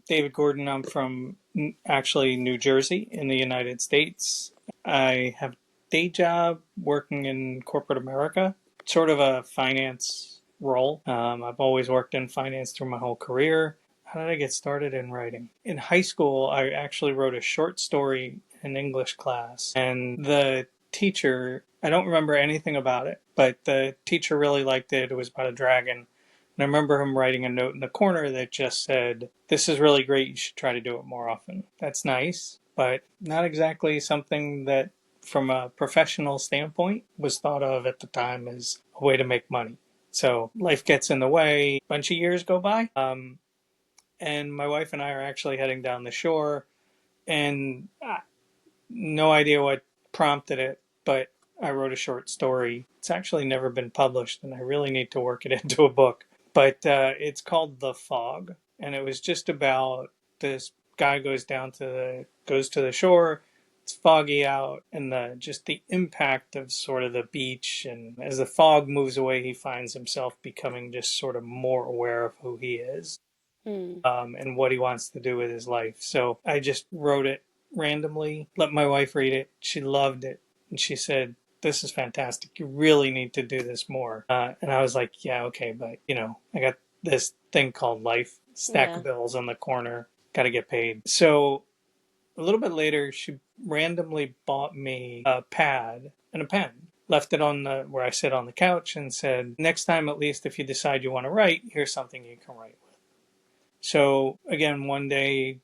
David Gordon. I'm from actually New Jersey in the United States. I have a day job working in corporate America, sort of a finance role. I've always worked in finance through my whole career. How did I get started in writing? In high school, I actually wrote a short story in English class, and the teacher, I don't remember anything about it, but the teacher really liked it. It was about a dragon. And I remember him writing a note in the corner that just said, "This is really great. You should try to do it more often." That's nice, but not exactly something that, from a professional standpoint, was thought of at the time as a way to make money. So life gets in the way. A bunch of years go by. And my wife and I are actually heading down the shore, and no idea what prompted it, but I wrote a short story. It's actually never been published, and I really need to work it into a book. But it's called The Fog, and it was just about this guy goes to the shore. It's foggy out, and the impact of sort of the beach, and as the fog moves away, he finds himself becoming just sort of more aware of who he is, Hmm. and what he wants to do with his life. So I just wrote it randomly, let my wife read it. She loved it. And she said, "This is fantastic. You really need to do this more." And I was like, "Yeah, okay, but I got this thing called life, stack Yeah. of bills on the corner, got to get paid." So a little bit later, she randomly bought me a pad and a pen. Left it on the where I sit on the couch and said, "Next time, at least, if you decide you want to write, here's something you can write with." So again, one day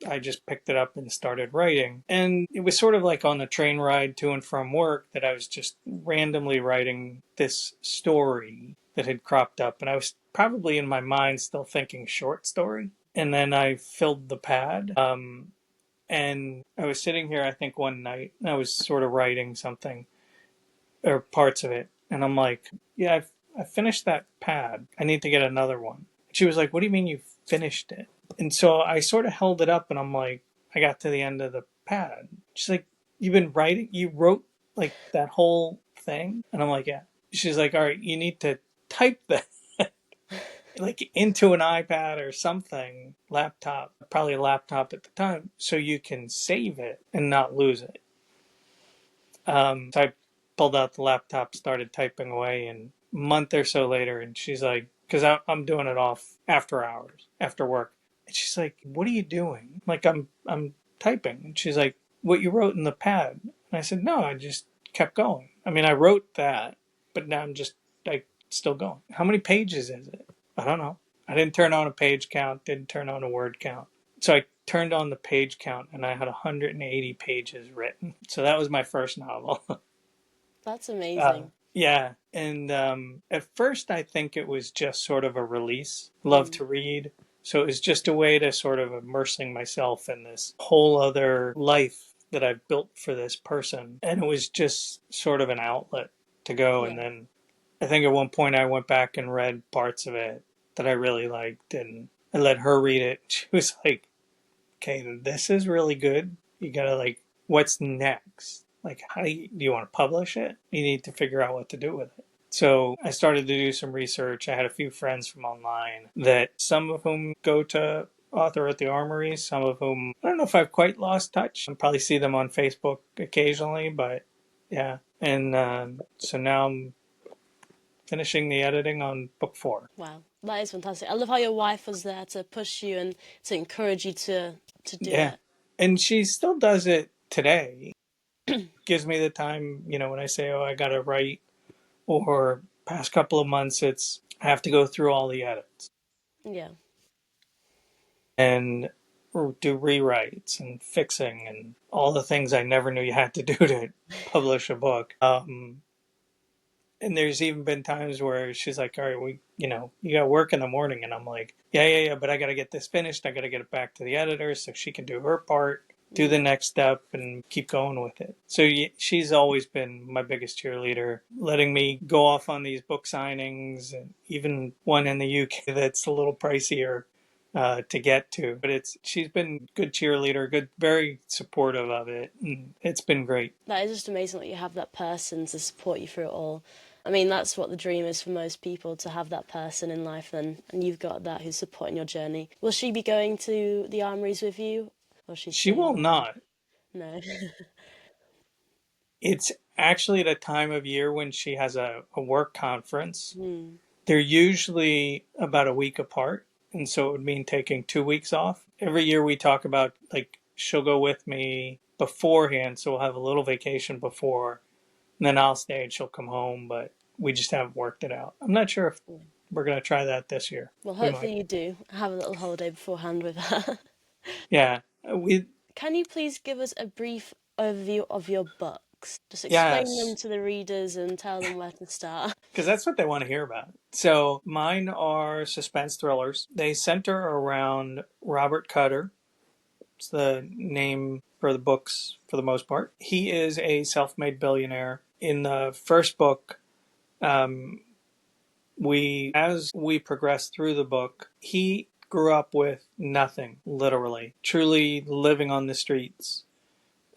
I just picked it up and started writing. And it was sort of like on the train ride to and from work that I was just randomly writing this story that had cropped up. And I was probably in my mind still thinking short story. And then I filled the pad. And I was sitting here, I think, one night, and I was sort of writing something or parts of it. And I'm like, "Yeah, I finished that pad. I need to get another one." She was like, "What do you mean you finished it?" And so I sort of held it up, and I'm like, I got to the end of the pad. She's like, "You've been writing? You wrote like that whole thing?" And I'm like, "Yeah." She's like, "All right, you need to type that like into an iPad or something, laptop, probably a laptop at the time, so you can save it and not lose it." So I pulled out the laptop, started typing away, and a month or so later, and she's like, because I'm doing it off after hours, after work, and she's like, "What are you doing?" Like, I'm typing, and she's like, "What you wrote in the pad?" And I said, "No, I just kept going. I mean, I wrote that, but now I'm just like still going." "How many pages is it?" "I don't know." I didn't turn on a page count, didn't turn on a word count. So I turned on the page count, and I had 180 pages written. So that was my first novel. That's uh, amazing. yeah. And at first, I think it was just sort of a release. Love Mm. to read. So it was just a way to sort of immersing myself in this whole other life that I've built for this person. And it was just sort of an outlet to go. And Yeah. then I think at one point I went back and read parts of it that I really liked. And I let her read it. She was like, "Okay, this is really good. You gotta like, what's next? Like, do you want to publish it? You need to figure out what to do with it." So I started to do some research. I had a few friends from online that some of whom go to Author at the Armory, some of whom I don't know if I've quite lost touch. I probably see them on Facebook occasionally, but yeah. And so now I'm finishing the editing on book four. Wow. That is fantastic. I love how your wife was there to push you and to encourage you to do Yeah. it. And she still does it today. Gives me the time, when I say, "Oh, I got to write," or past couple of months, it's I have to go through all the edits Yeah. and do rewrites and fixing and all the things I never knew you had to do to publish a book. And there's even been times where she's like, "All right, you got work in the morning," and I'm like, "Yeah, yeah, yeah, but I got to get this finished. I got to get it back to the editor so she can do her part, do the Mm. next step, and keep going with it." So she's always been my biggest cheerleader, letting me go off on these book signings, and even one in the UK that's a little pricier to get to. But she's been good cheerleader, good, very supportive of it, and it's been great. That is just amazing that you have that person to support you through it all. I mean, that's what the dream is for most people, to have that person in life, and you've got that who's supporting your journey. Will she be going to the armories with you, or is she She staying will behind? not. No. It's actually at a time of year when she has a work conference. Hmm. They're usually about a week apart, and so it would mean taking 2 weeks off. Every year we talk about, like, she'll go with me beforehand, so we'll have a little vacation before, and then I'll stay and she'll come home, but we just haven't worked it out. I'm not sure if we're going to try that this year. Well, We might. hopefully you do have a little holiday beforehand with her. Yeah. We, Can you please give us a brief overview of your books? Just explain them yes, to the readers and tell them where to start. because that's what they want to hear about. So mine are suspense thrillers. They center around Robert Cutter. It's the name for the books for the most part. He is a self-made billionaire. In the first book, um, as we progress through the book, he grew up with nothing, literally, truly living on the streets.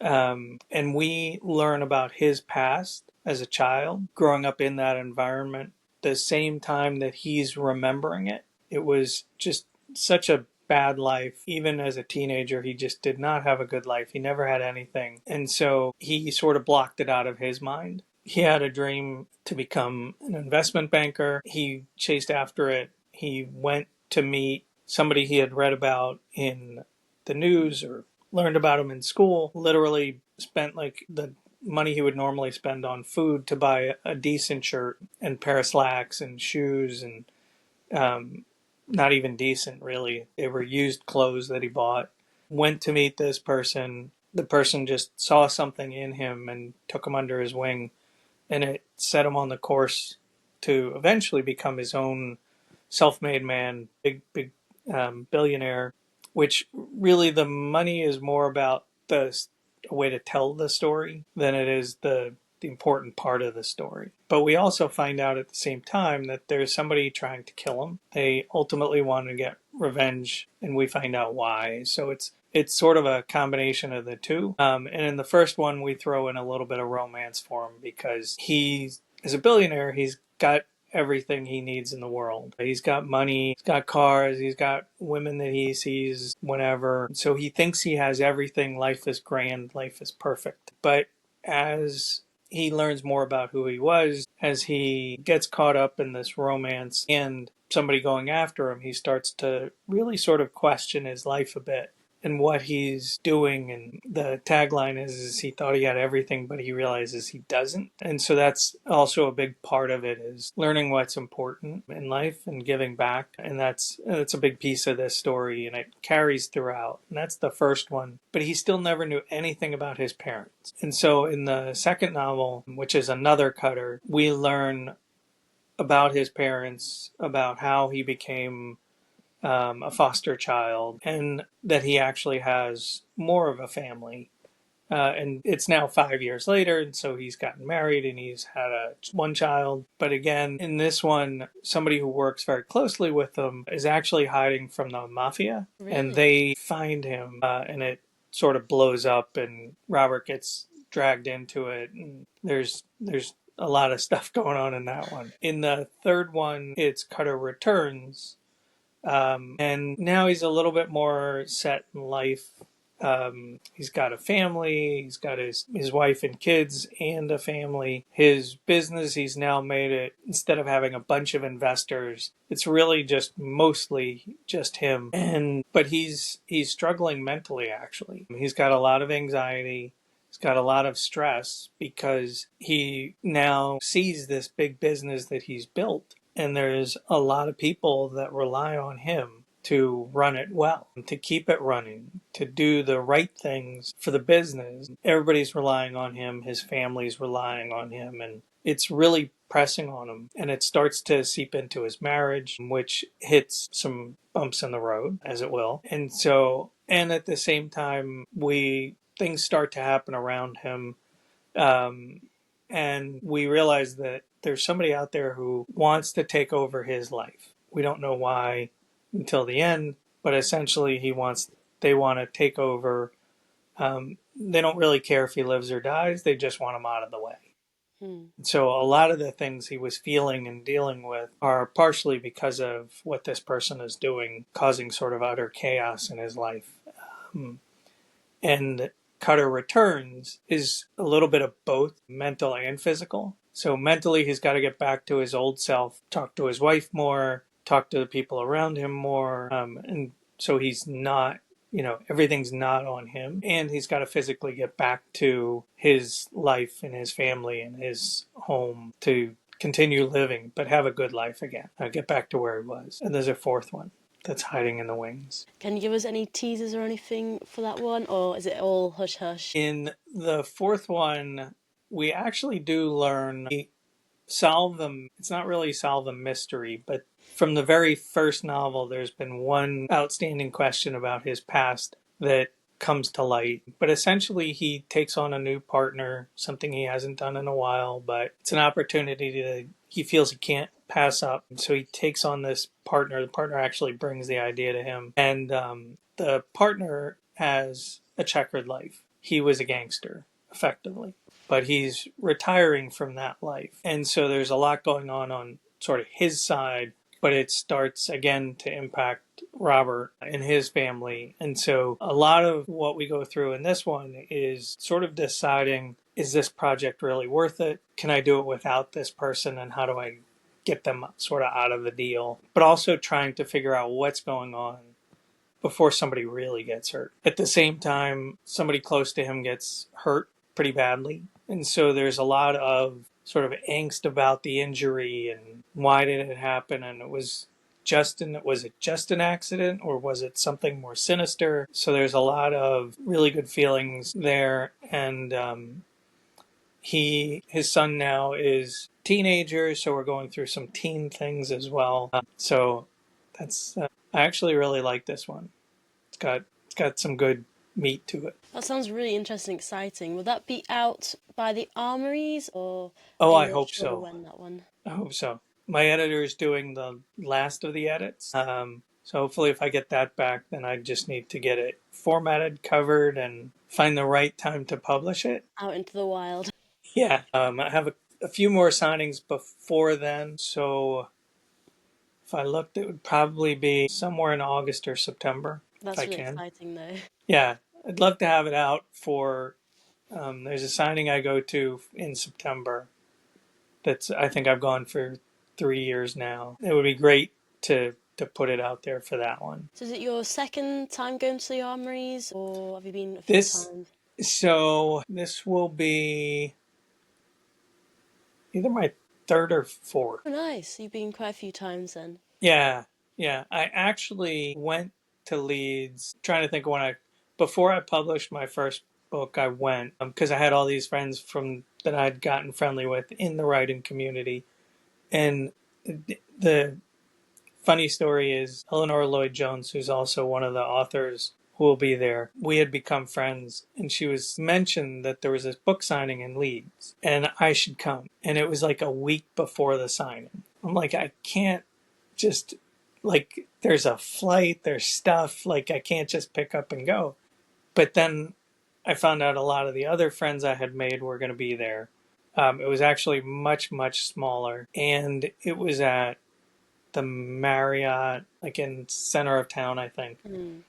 And we learn about his past as a child, growing up in that environment, the same time that he's remembering it. It was just such a bad life. Even as a teenager, he just did not have a good life. He never had anything. And so he sort of blocked it out of his mind. He had a dream to become an investment banker. He chased after it. He went to meet somebody he had read about in the news or learned about him in school, literally spent like the money he would normally spend on food to buy a decent shirt and pair of slacks and shoes and um, not even decent, really. They were used clothes that he bought. Went to meet this person. The person just saw something in him and took him under his wing, and it set him on the course to eventually become his own self-made man, big billionaire. Which really the money is more about the a way to tell the story than it is the important part of the story. But we also find out at the same time that there's somebody trying to kill him. They ultimately want to get revenge, and we find out why. So it's sort of a combination of the two. And in the first one, we throw in a little bit of romance for him because he is a billionaire. He's got everything he needs in the world. He's got money, he's got cars, he's got women that he sees whenever. So he thinks he has everything. Life is grand, life is perfect. But as he learns more about who he was, as he gets caught up in this romance and somebody going after him, he starts to really sort of question his life a bit and what he's doing. And the tagline is he thought he had everything, but he realizes he doesn't. And so that's also a big part of it, is learning what's important in life and giving back. And that's a big piece of this story, and it carries throughout. And that's the first one. But he still never knew anything about his parents. And so in the second novel, which is another Cutter, we learn about his parents, about how he became a foster child, and that he actually has more of a family. And it's now 5 years later, and so he's gotten married and he's had one child. But again, in this one, somebody who works very closely with him is actually hiding from the mafia, and Really? they find him, and it sort of blows up, and Robert gets dragged into it, and there's a lot of stuff going on in that one. In the third one, it's Cutter Returns, and now he's a little bit more set in life. He's got a family, he's got his wife and kids and a family. His business, he's now made it, instead of having a bunch of investors, it's really just mostly just him. But he's struggling mentally, actually. He's got a lot of anxiety. He's got a lot of stress because he now sees this big business that he's built, and there's a lot of people that rely on him to run it well, to keep it running, to do the right things for the business. Everybody's relying on him, his family's relying on him, and it's really pressing on him. And it starts to seep into his marriage, which hits some bumps in the road, as it will. And at the same time, things start to happen around him. Um, and we realize that there's somebody out there who wants to take over his life. We don't know why until the end, but essentially they want to take over. They don't really care if he lives or dies. They just want him out of the way. Hmm. So a lot of the things he was feeling and dealing with are partially because of what this person is doing, causing sort of utter chaos in his life. Um, and Cutter Returns is a little bit of both mental and physical. So mentally, he's got to get back to his old self, talk to his wife more, talk to the people around him more. And so he's not, everything's not on him. And he's got to physically get back to his life and his family and his home to continue living, but have a good life again. Get back to where he was. And there's a fourth one that's hiding in the wings. Can you give us any teasers or anything for that one, or is it all hush hush? In the fourth one, we actually do learn solve them. It's not really solve a mystery, but from the very first novel, there's been one outstanding question about his past that comes to light. But essentially, he takes on a new partner, something he hasn't done in a while, but it's an opportunity to, he feels he can't pass up. So he takes on this partner. The partner actually brings the idea to him. And the partner has a checkered life. He was a gangster, effectively, but he's retiring from that life. And so there's a lot going on sort of his side, but it starts again to impact Robert and his family. And so a lot of what we go through in this one is sort of deciding, is this project really worth it? Can I do it without this person? And how do I get them sort of out of the deal? But also trying to figure out what's going on before somebody really gets hurt. At the same time, somebody close to him gets hurt pretty badly. And so there's a lot of sort of angst about the injury and why did it happen, and was it just an accident, or was it something more sinister? So there's a lot of really good feelings there. And his son now is teenager, so we're going through some teen things as well. So that's I actually really like this one. It's got some good meat to it. That sounds really interesting, exciting. Will that be out by the Armories, or Oh, are you I not hope sure so. when that one? I hope so. My editor is doing the last of the edits. So hopefully, if I get that back, then I just need to get it formatted, covered, and find the right time to publish it. Out into the wild. Yeah. I have a few more signings before then. So if I looked, it would probably be somewhere in August or September, if I That's really can. exciting, though. Yeah. I'd love to have it out for. There's a signing I go to in September. I think I've gone for 3 years now. It would be great to put it out there for that one. So is it your second time going to the Armories, or have you been a few This times? so this will be either my third or fourth. Oh, nice. You've been quite a few times then. Yeah, yeah. I actually went to Leeds. Trying to think of when I before I published my first book. I went because I had all these friends from that I'd gotten friendly with in the writing community, and the funny story is Eleanor Lloyd Jones, who's also one of the authors who will be there, we had become friends, and she was mentioned that there was this book signing in Leeds and I should come. And it was like a week before the signing. I'm like, I can't just, like, there's a flight, there's stuff, like, I can't just pick up and go. But then I found out a lot of the other friends I had made were going to be there. It was actually much, much smaller, and it was at the Marriott, like in center of town, I think. Mm.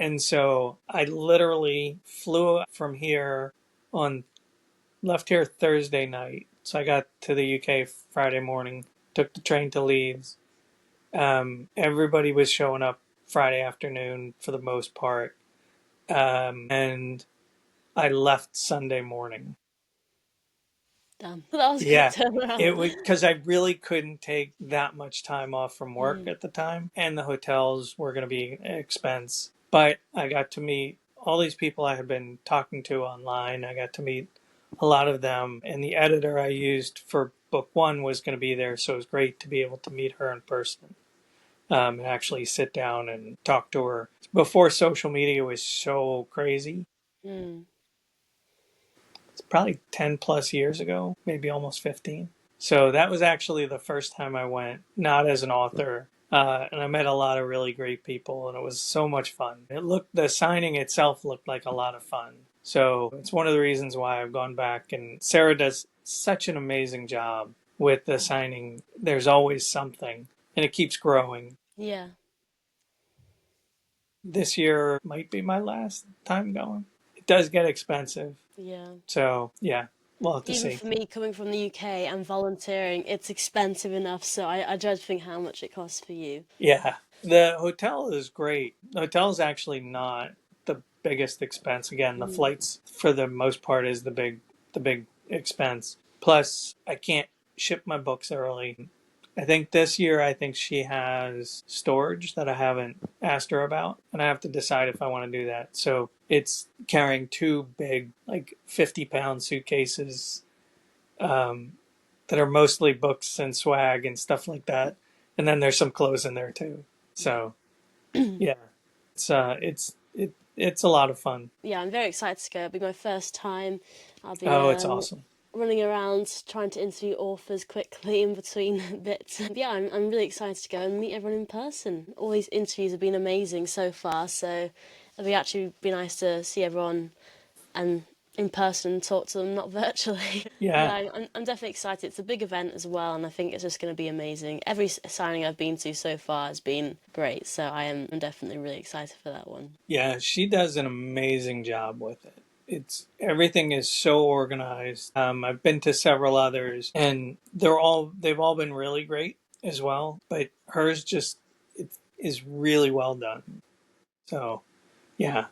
And so I literally flew from here on, left here Thursday night. So I got to the UK Friday morning, took the train to Leeds. Everybody was showing up Friday afternoon for the most part. And I left Sunday morning. Damn. That was a quick Yeah, it turnaround. was because I really couldn't take that much time off from work Mm. at the time, and the hotels were going to be an expense. But I got to meet all these people I had been talking to online. I got to meet a lot of them, and the editor I used for book one was going to be there, so it was great to be able to meet her in person, and actually sit down and talk to her. Before social media was so crazy, Mm. it's probably 10 plus years ago, maybe almost 15. So that was actually the first time I went, not as an author. And I met a lot of really great people, and it was so much fun. The signing itself looked like a lot of fun. So it's one of the reasons why I've gone back. And such an amazing job with the signing. There's always something, and it keeps growing. Yeah. This year might be my last time going. It does get expensive. Yeah. So, yeah, we'll have to Even see. for me, coming from the UK and volunteering, it's expensive enough, so I judge think how much it costs for you. Yeah, the hotel is great. The hotel is actually not the biggest expense. Again, the Mm. flights for the most part is the big expense. Plus, I can't ship my books early. I think this year, I think she has storage that I haven't asked her about, and I have to decide if I want to do that. So it's carrying two big, like 50-pound suitcases, um, that are mostly books and swag and stuff like that. And then there's some clothes in there too. So yeah, it's a lot of fun. Yeah, I'm very excited to go. It'll be my first time. I'll be Oh, it's awesome. running around trying to interview authors quickly in between bits. Yeah, I'm really excited to go and meet everyone in person. All these interviews have been amazing so far, so it'll be nice to see everyone and in person and talk to them, not virtually. Yeah, Yeah, I'm definitely excited. It's a big event as well, and I think it's just going to be amazing. Every signing I've been to so far has been great, so I'm definitely really excited for that one. yeah, she does an amazing job with it. It's everything is so organized. I've been to several others, and they've all been really great as well. But hers just it is really well done. So yeah,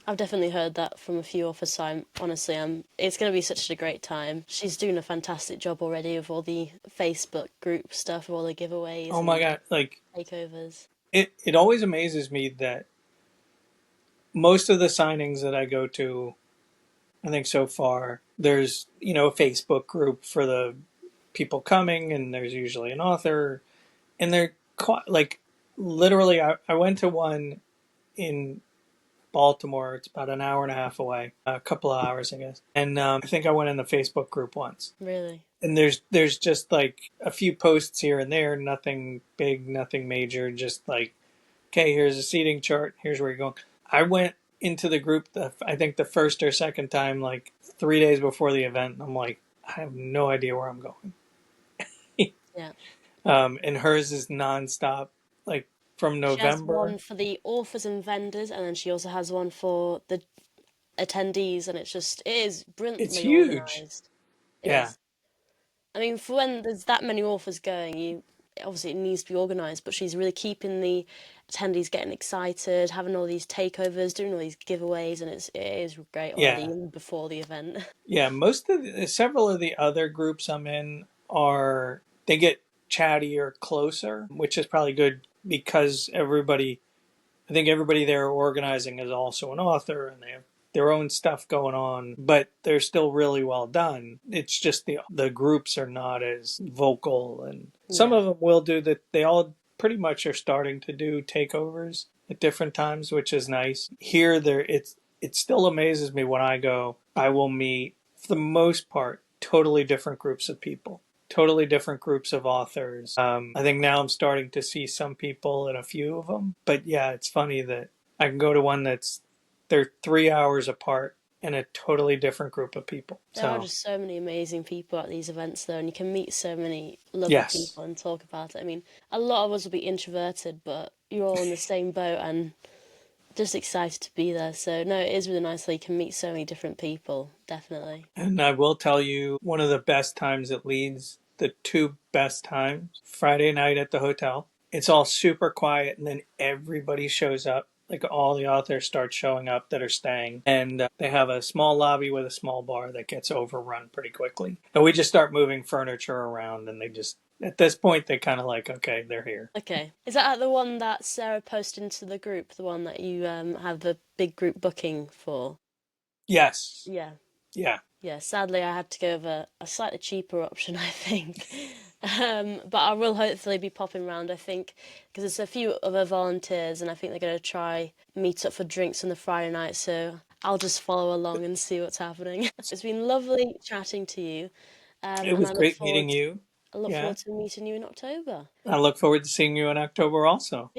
I've definitely heard that from a few authors, so it's going to be such a great time. She's doing a fantastic job already with all the Facebook group stuff, with all the giveaways oh my and God, like takeovers. it always amazes me that most of the signings that I go to, I think so far, there's, a Facebook group for the people coming, and there's usually an author, and they're quite, like, literally, I went to one in Baltimore. It's about an hour and a half away, a couple of hours, I guess. And I think I went in the Facebook group once. Really? And there's just like a few posts here and there, nothing big, nothing major, just like, okay, here's a seating chart, here's where you're going. I went into the group, I think the first or second time, like 3 days before the event. And I'm like, I have no idea where I'm going. Yeah. And hers is nonstop, like from She has November. one for the authors and vendors, and then she also has one for the attendees, and it is It's brilliantly huge. organised. It Yeah, is. I mean, for when there's that many authors going, you obviously it needs to be organised, but she's really keeping the attendees getting excited, having all these takeovers, doing all these giveaways, and it is great already yeah, even before the event. yeah. Several of the other groups I'm in they get chattier closer, which is probably good because I think everybody there organizing is also an author, and they have their own stuff going on, but they're still really well done. It's just the groups are not as vocal, and some Yeah. of them will do that. They all pretty much are starting to do takeovers at different times, which is nice. Here, it still amazes me when I go. I will meet, for the most part, totally different groups of people, totally different groups of authors. I think now I'm starting to see some people in a few of them. But yeah, it's funny that I can go to one they're 3 hours apart and a totally different group of people. There are So just so many amazing people at these events, though, and you can meet so many lovely yes, people and talk about it. I mean, a lot of us will be introverted, but you're all in the same boat and just excited to be there. So, no, it is really nice that you can meet so many different people, definitely. and I will tell you one of the best times at Leeds, the two best times, Friday night at the hotel. It's all super quiet, and then everybody shows up. Like all the authors start showing up that are staying, and they have a small lobby with a small bar that gets overrun pretty quickly. And we just start moving furniture around, and they just, at this point, they kind of like, okay, they're here. Okay. Is that the one that Sarah posted into the group, the one that you have the big group booking for? Yes. Yeah. Yeah. Yeah, sadly, I had to go with a slightly cheaper option, I think. But I will hopefully be popping round, I think, because there's a few other volunteers, and I think they're going to try meet up for drinks on the Friday night, so I'll just follow along and see what's happening. It's been lovely chatting to you, It and was great meeting you. I look Yeah. forward to meeting you in October. I look forward to seeing you in October also.